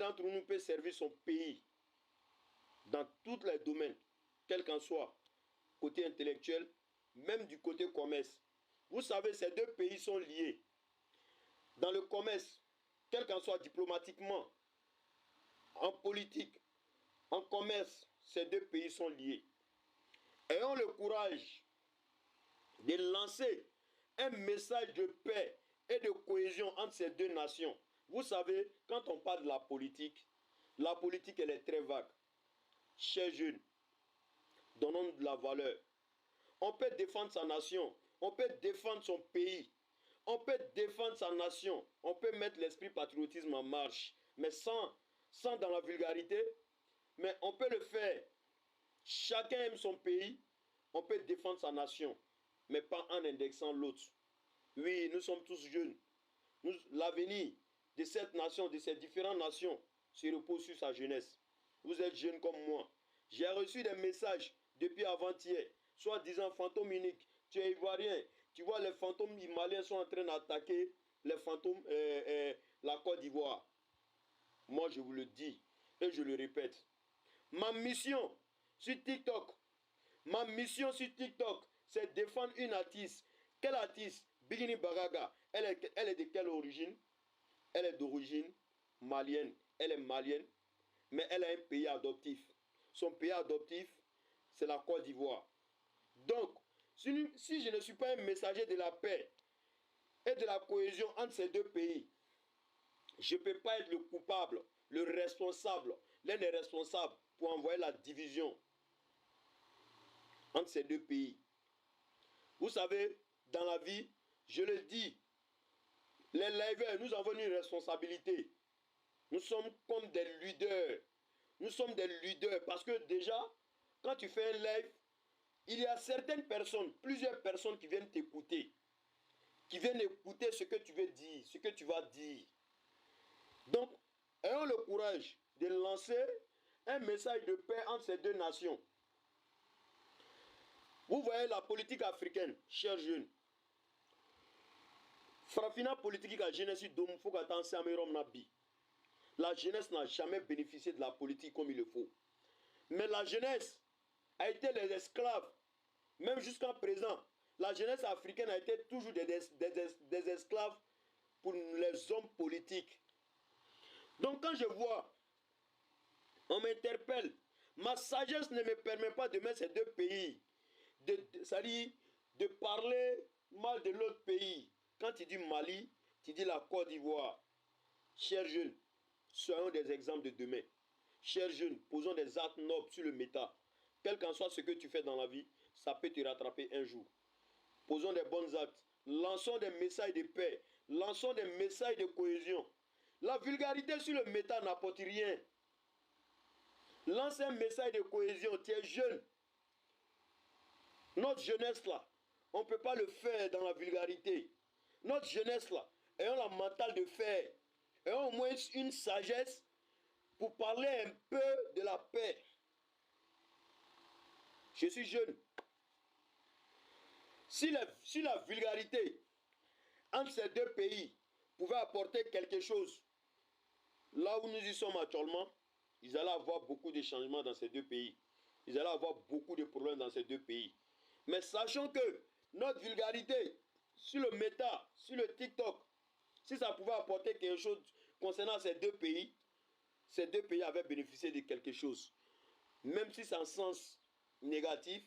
d'entre nous peut servir son pays dans tous les domaines, quel qu'en soit, côté intellectuel, même du côté commerce. Vous savez, ces deux pays sont liés. Dans le commerce, quel qu'en soit diplomatiquement, en politique, en commerce, ces deux pays sont liés. Ayons le courage de lancer un message de paix et de cohésion entre ces deux nations. Vous savez, quand on parle de la politique elle est très vague. Chers jeunes, donnons de la valeur. On peut défendre sa nation, on peut défendre son pays, on peut défendre sa nation, on peut mettre l'esprit patriotisme en marche, mais sans dans la vulgarité, mais on peut le faire. Chacun aime son pays, on peut défendre sa nation, mais pas en indexant l'autre. Oui, nous sommes tous jeunes. L'avenir de cette nation, de ces différentes nations, se repose sur sa jeunesse. Vous êtes jeunes comme moi. J'ai reçu des messages depuis avant-hier, soit disant fantôme unique, tu es ivoirien, tu vois les fantômes maliens sont en train d'attaquer les fantômes, la Côte d'Ivoire. Moi je vous le dis et je le répète. Ma mission sur TikTok, c'est défendre une artiste. Quelle artiste? Bikini Bagaga. Elle est de quelle origine? Elle est d'origine malienne. Elle est malienne, mais elle a un pays adoptif. Son pays adoptif, c'est la Côte d'Ivoire. Donc, si je ne suis pas un messager de la paix et de la cohésion entre ces deux pays, je ne peux pas être le coupable, le responsable, l'un des responsables pour envoyer la division entre ces deux pays. Vous savez, dans la vie, je le dis, les liveurs, nous avons une responsabilité. Nous sommes comme des leaders. Nous sommes des leaders parce que déjà, quand tu fais un live, il y a certaines personnes, plusieurs personnes qui viennent t'écouter. Qui viennent écouter ce que tu veux dire, ce que tu vas dire. Donc, ayons le courage de lancer un message de paix entre ces deux nations. Vous voyez la politique africaine, chers jeunes. Farafina politique à jeunesse dom faut qu'attention à nabi. La jeunesse n'a jamais bénéficié de la politique comme il le faut. Mais la jeunesse a été les esclaves. Même jusqu'à présent, la jeunesse africaine a été toujours des esclaves pour les hommes politiques. Donc quand je vois, on m'interpelle, ma sagesse ne me permet pas de mettre ces deux pays, de parler mal de l'autre pays. Quand tu dis Mali, tu dis la Côte d'Ivoire. Chers jeunes, soyons des exemples de demain. Chers jeunes, posons des actes nobles sur le méta. Quel qu'en soit ce que tu fais dans la vie, ça peut te rattraper un jour. Posons des bons actes. Lançons des messages de paix. Lançons des messages de cohésion. La vulgarité sur le méta n'apporte rien. Lance un message de cohésion. Tu es jeune. Notre jeunesse là, on ne peut pas le faire dans la vulgarité. Notre jeunesse là, ayons la mentale de fer. Ayons au moins une sagesse pour parler un peu de la paix. Je suis jeune. Si la vulgarité entre ces deux pays pouvait apporter quelque chose, là où nous y sommes actuellement, ils allaient avoir beaucoup de changements dans ces deux pays. Ils allaient avoir beaucoup de problèmes dans ces deux pays. Mais sachons que notre vulgarité, sur le méta, sur le TikTok, si ça pouvait apporter quelque chose concernant ces deux pays avaient bénéficié de quelque chose. Même si c'est en sens négatif,